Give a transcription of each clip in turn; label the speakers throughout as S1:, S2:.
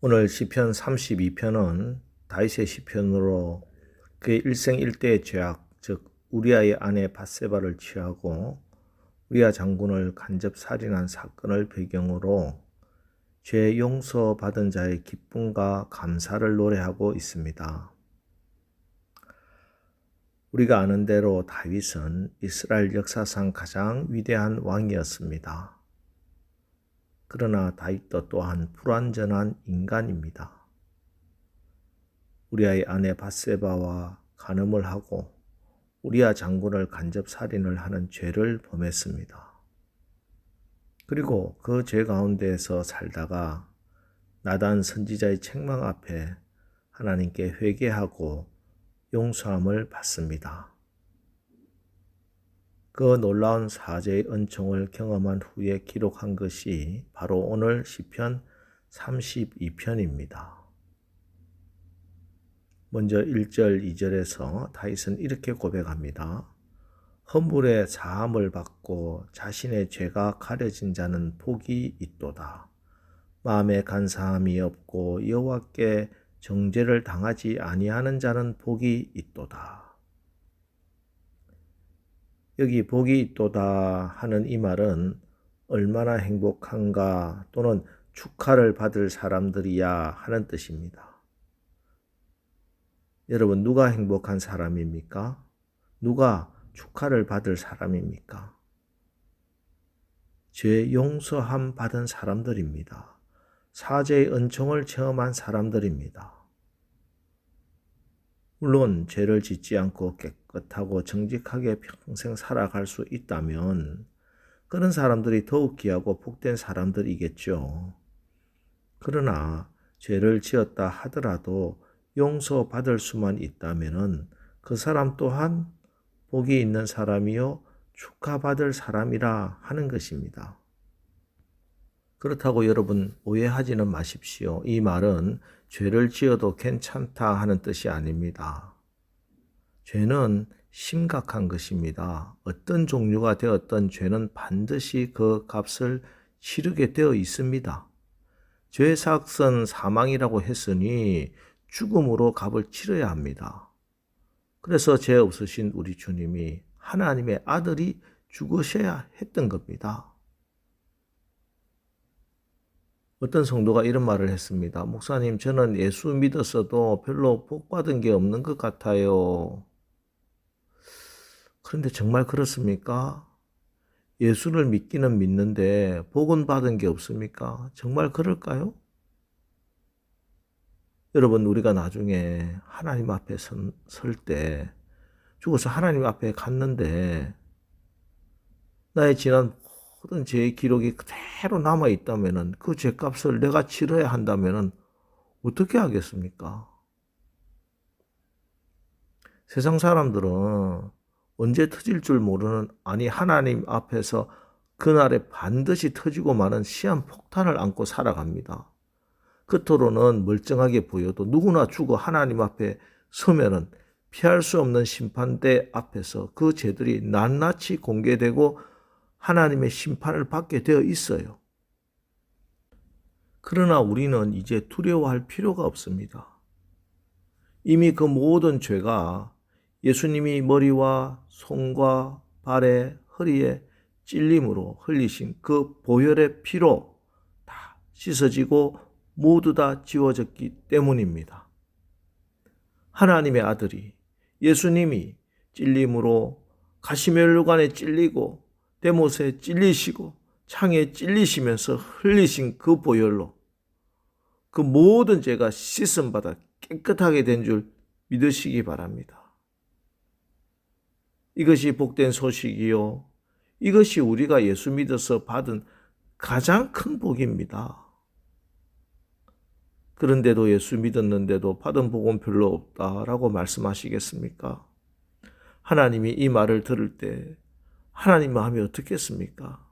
S1: 오늘 시편 32편은 다윗의 시편으로 그의 일생일대의 죄악, 즉 우리아의 아내 밧세바를 취하고 우리아 장군을 간접 살인한 사건을 배경으로 죄 용서받은 자의 기쁨과 감사를 노래하고 있습니다. 우리가 아는 대로 다윗은 이스라엘 역사상 가장 위대한 왕이었습니다. 그러나 다윗도 또한 불완전한 인간입니다. 우리아의 아내 밧세바와 간음을 하고 우리아 장군을 간접 살인을 하는 죄를 범했습니다. 그리고 그 죄 가운데에서 살다가 나단 선지자의 책망 앞에 하나님께 회개하고 용서함을 받습니다. 그 놀라운 사죄의 은총을 경험한 후에 기록한 것이 바로 오늘 시편 32편입니다. 먼저 1절, 2절에서 다윗은 이렇게 고백합니다. 허물의 사함을 받고 자신의 죄가 가려진 자는 복이 있도다. 마음에 간사함이 없고 여호와께 정죄를 당하지 아니하는 자는 복이 있도다. 여기 복이 있도다 하는 이 말은 얼마나 행복한가 또는 축하를 받을 사람들이야 하는 뜻입니다. 여러분, 누가 행복한 사람입니까? 누가 축하를 받을 사람입니까? 죄 용서함 받은 사람들입니다. 사죄의 은총을 체험한 사람들입니다. 물론 죄를 짓지 않고 깨끗하고 정직하게 평생 살아갈 수 있다면 그런 사람들이 더욱 귀하고 복된 사람들이겠죠. 그러나 죄를 지었다 하더라도 용서받을 수만 있다면 그 사람 또한 복이 있는 사람이요 축하받을 사람이라 하는 것입니다. 그렇다고 여러분 오해하지는 마십시오. 이 말은 죄를 지어도 괜찮다 하는 뜻이 아닙니다. 죄는 심각한 것입니다. 어떤 종류가 되었던 죄는 반드시 그 값을 치르게 되어 있습니다. 죄의 삭은 사망이라고 했으니 죽음으로 값을 치러야 합니다. 그래서 죄 없으신 우리 주님이 하나님의 아들이 죽으셔야 했던 겁니다. 어떤 성도가 이런 말을 했습니다. 목사님, 저는 예수 믿었어도 별로 복 받은 게 없는 것 같아요. 그런데 정말 그렇습니까? 예수를 믿기는 믿는데 복은 받은 게 없습니까? 정말 그럴까요? 여러분, 우리가 나중에 하나님 앞에 설 때 죽어서 하나님 앞에 갔는데 나의 지난 모든 죄의 기록이 그대로 남아있다면 그 죄값을 내가 치러야 한다면 어떻게 하겠습니까? 세상 사람들은 언제 터질 줄 모르는, 아니 하나님 앞에서 그날에 반드시 터지고 마는 시한폭탄을 안고 살아갑니다. 겉으로는 멀쩡하게 보여도 누구나 죽어 하나님 앞에 서면은 피할 수 없는 심판대 앞에서 그 죄들이 낱낱이 공개되고 하나님의 심판을 받게 되어 있어요. 그러나 우리는 이제 두려워할 필요가 없습니다. 이미 그 모든 죄가 예수님이 머리와 손과 발에 허리에 찔림으로 흘리신 그 보혈의 피로 다 씻어지고 모두 다 지워졌기 때문입니다. 하나님의 아들이 예수님이 찔림으로 가시면류관에 찔리고 데못에 찔리시고 창에 찔리시면서 흘리신 그 보혈로 그 모든 죄가 씻음받아 깨끗하게 된 줄 믿으시기 바랍니다. 이것이 복된 소식이요, 이것이 우리가 예수 믿어서 받은 가장 큰 복입니다. 그런데도 예수 믿었는데도 받은 복은 별로 없다라고 말씀하시겠습니까? 하나님이 이 말을 들을 때 하나님 마음이 어떻겠습니까?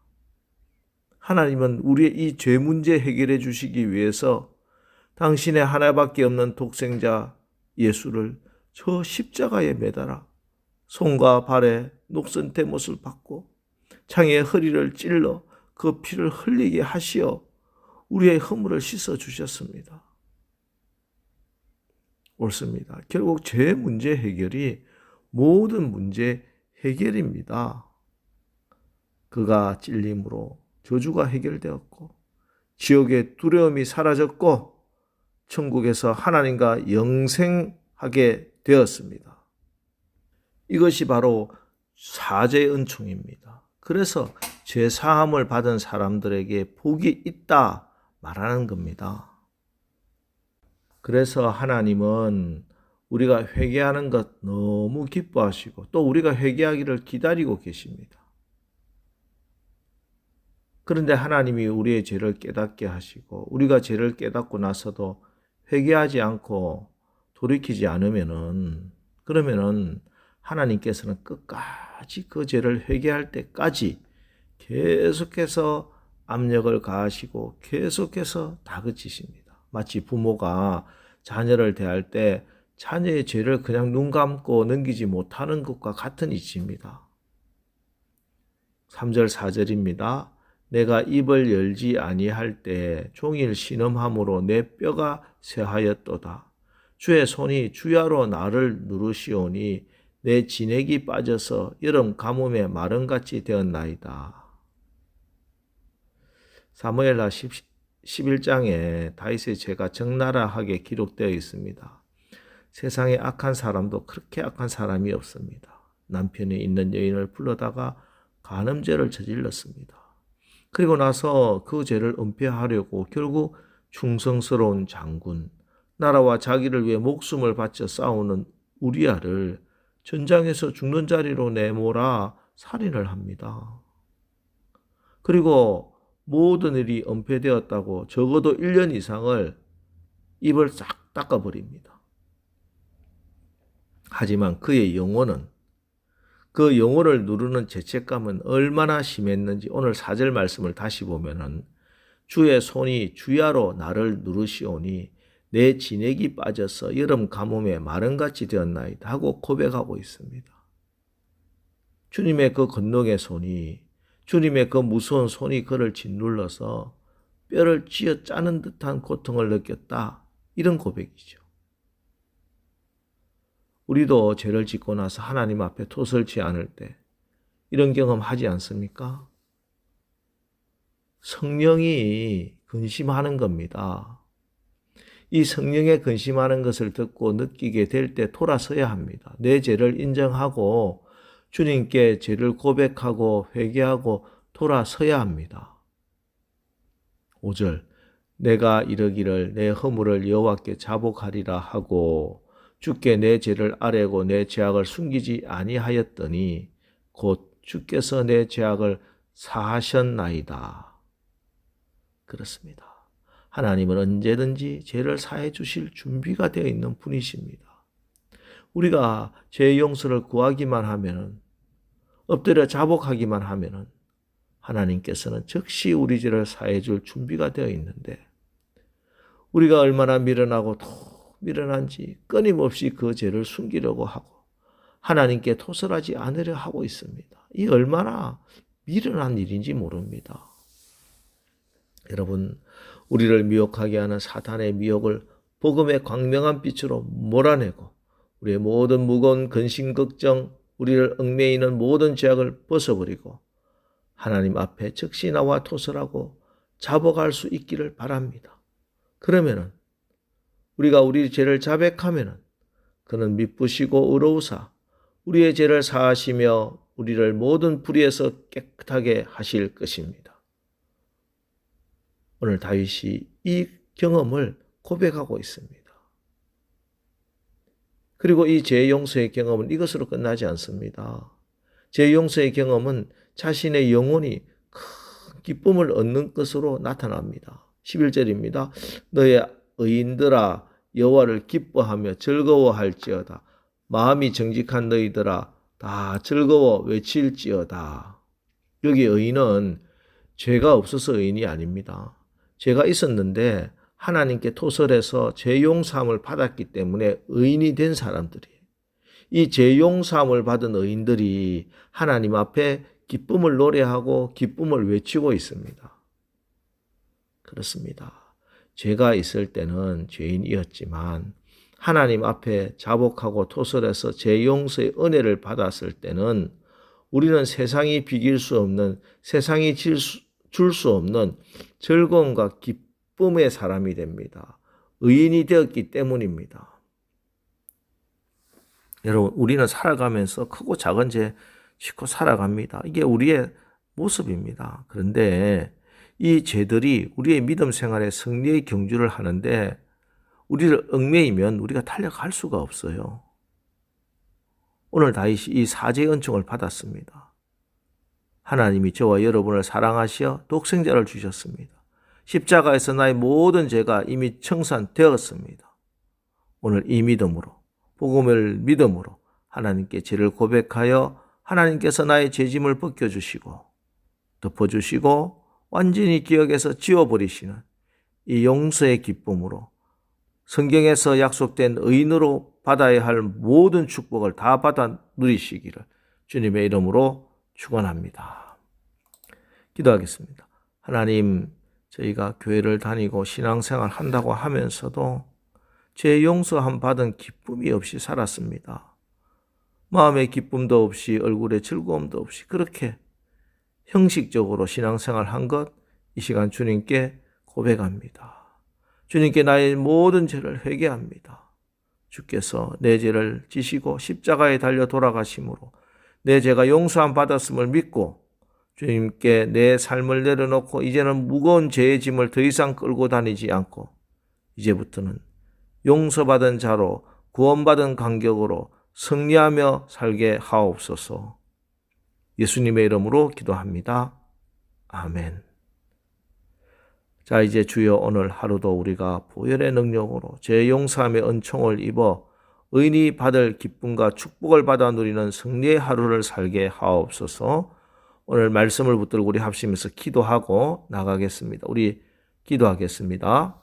S1: 하나님은 우리의 이 죄 문제 해결해 주시기 위해서 당신의 하나밖에 없는 독생자 예수를 저 십자가에 매달아 손과 발에 녹슨 대못을 받고 창에 허리를 찔러 그 피를 흘리게 하시어 우리의 허물을 씻어 주셨습니다. 옳습니다. 결국 죄 문제 해결이 모든 문제 해결입니다. 그가 찔림으로 저주가 해결되었고 지옥의 두려움이 사라졌고 천국에서 하나님과 영생하게 되었습니다. 이것이 바로 사죄의 은총입니다. 그래서 죄 사함을 받은 사람들에게 복이 있다 말하는 겁니다. 그래서 하나님은 우리가 회개하는 것 너무 기뻐하시고 또 우리가 회개하기를 기다리고 계십니다. 그런데 하나님이 우리의 죄를 깨닫게 하시고 우리가 죄를 깨닫고 나서도 회개하지 않고 돌이키지 않으면은 그러면은 하나님께서는 끝까지 그 죄를 회개할 때까지 계속해서 압력을 가하시고 계속해서 다그치십니다. 마치 부모가 자녀를 대할 때 자녀의 죄를 그냥 눈 감고 넘기지 못하는 것과 같은 이치입니다. 3절 4절입니다. 내가 입을 열지 아니할 때 종일 신음함으로 내 뼈가 쇠하였도다. 주의 손이 주야로 나를 누르시오니 내 진액이 빠져서 여름 가뭄에 마름같이 되었나이다. 사무엘하 11장에 다윗의 죄가 적나라하게 기록되어 있습니다. 세상에 악한 사람도 그렇게 악한 사람이 없습니다. 남편이 있는 여인을 불러다가 간음죄를 저질렀습니다. 그리고 나서 그 죄를 은폐하려고 결국 충성스러운 장군, 나라와 자기를 위해 목숨을 바쳐 싸우는 우리아를 전장에서 죽는 자리로 내몰아 살인을 합니다. 그리고 모든 일이 은폐되었다고 적어도 1년 이상을 입을 싹 닦아버립니다. 하지만 그의 영혼은 그 영혼을 누르는 죄책감은 얼마나 심했는지 오늘 4절 말씀을 다시 보면은 주의 손이 주야로 나를 누르시오니 내 진액이 빠져서 여름 가뭄에 마름같이 되었나이다 하고 고백하고 있습니다. 주님의 그 권능의 손이 주님의 그 무서운 손이 그를 짓눌러서 뼈를 쥐어 짜는 듯한 고통을 느꼈다. 이런 고백이죠. 우리도 죄를 짓고 나서 하나님 앞에 토설치 않을 때 이런 경험 하지 않습니까? 성령이 근심하는 겁니다. 이 성령의 근심하는 것을 듣고 느끼게 될 때 돌아서야 합니다. 내 죄를 인정하고 주님께 죄를 고백하고 회개하고 돌아서야 합니다. 5절 내가 이르기를 내 허물을 여호와께 자복하리라 하고 주께 내 죄를 아뢰고 내 죄악을 숨기지 아니하였더니 곧 주께서 내 죄악을 사하셨나이다. 그렇습니다. 하나님은 언제든지 죄를 사해 주실 준비가 되어 있는 분이십니다. 우리가 죄 용서를 구하기만 하면은 엎드려 자복하기만 하면은 하나님께서는 즉시 우리 죄를 사해 줄 준비가 되어 있는데 우리가 얼마나 미련하고 미련한지 끊임없이 그 죄를 숨기려고 하고 하나님께 토설하지 않으려 하고 있습니다. 이 얼마나 미련한 일인지 모릅니다. 여러분, 우리를 미혹하게 하는 사탄의 미혹을 복음의 광명한 빛으로 몰아내고 우리의 모든 무거운 근심 걱정, 우리를 얽매이는 모든 죄악을 벗어버리고 하나님 앞에 즉시 나와 토설하고 자복할 수 있기를 바랍니다. 그러면은 우리가 우리 죄를 자백하면은 그는 미쁘시고 의로우사 우리의 죄를 사하시며 우리를 모든 불의에서 깨끗하게 하실 것입니다. 오늘 다윗이 이 경험을 고백하고 있습니다. 그리고 이 죄 용서의 경험은 이것으로 끝나지 않습니다. 죄 용서의 경험은 자신의 영혼이 큰 기쁨을 얻는 것으로 나타납니다. 11절입니다. 너의 의인들아 여호와를 기뻐하며 즐거워할지어다. 마음이 정직한 너희들아 다 즐거워 외칠지어다. 여기 의인은 죄가 없어서 의인이 아닙니다. 죄가 있었는데 하나님께 토설해서 죄 용서함을 받았기 때문에 의인이 된 사람들이에요. 이 죄 용서함을 받은 의인들이 하나님 앞에 기쁨을 노래하고 기쁨을 외치고 있습니다. 그렇습니다. 죄가 있을 때는 죄인이었지만 하나님 앞에 자복하고 토설해서 제 용서의 은혜를 받았을 때는 우리는 세상이 비길 수 없는, 세상이 줄 수 없는 즐거움과 기쁨의 사람이 됩니다. 의인이 되었기 때문입니다. 여러분, 우리는 살아가면서 크고 작은 죄 짓고 살아갑니다. 이게 우리의 모습입니다. 그런데 이 죄들이 우리의 믿음 생활에 승리의 경주를 하는데 우리를 얽매이면 우리가 달려갈 수가 없어요. 오늘 다윗이 이 사죄의 은총을 받았습니다. 하나님이 저와 여러분을 사랑하시어 독생자를 주셨습니다. 십자가에서 나의 모든 죄가 이미 청산되었습니다. 오늘 이 믿음으로, 복음을 믿음으로 하나님께 죄를 고백하여 하나님께서 나의 죄짐을 벗겨주시고 덮어주시고 완전히 기억에서 지워버리시는 이 용서의 기쁨으로 성경에서 약속된 의인으로 받아야 할 모든 축복을 다 받아 누리시기를 주님의 이름으로 축원합니다. 기도하겠습니다. 하나님, 저희가 교회를 다니고 신앙생활 한다고 하면서도 죄 용서함 받은 기쁨이 없이 살았습니다. 마음의 기쁨도 없이 얼굴에 즐거움도 없이 그렇게 형식적으로 신앙생활 한 것 이 시간 주님께 고백합니다. 주님께 나의 모든 죄를 회개합니다. 주께서 내 죄를 지시고 십자가에 달려 돌아가심으로 내 죄가 용서함 받았음을 믿고 주님께 내 삶을 내려놓고 이제는 무거운 죄의 짐을 더 이상 끌고 다니지 않고 이제부터는 용서받은 자로 구원받은 간격으로 승리하며 살게 하옵소서. 예수님의 이름으로 기도합니다. 아멘. 자, 이제 주여 오늘 하루도 우리가 보혈의 능력으로 죄 용서함의 은총을 입어 의인이 받을 기쁨과 축복을 받아 누리는 승리의 하루를 살게 하옵소서. 오늘 말씀을 붙들고 우리 합심해서 기도하고 나가겠습니다. 우리 기도하겠습니다.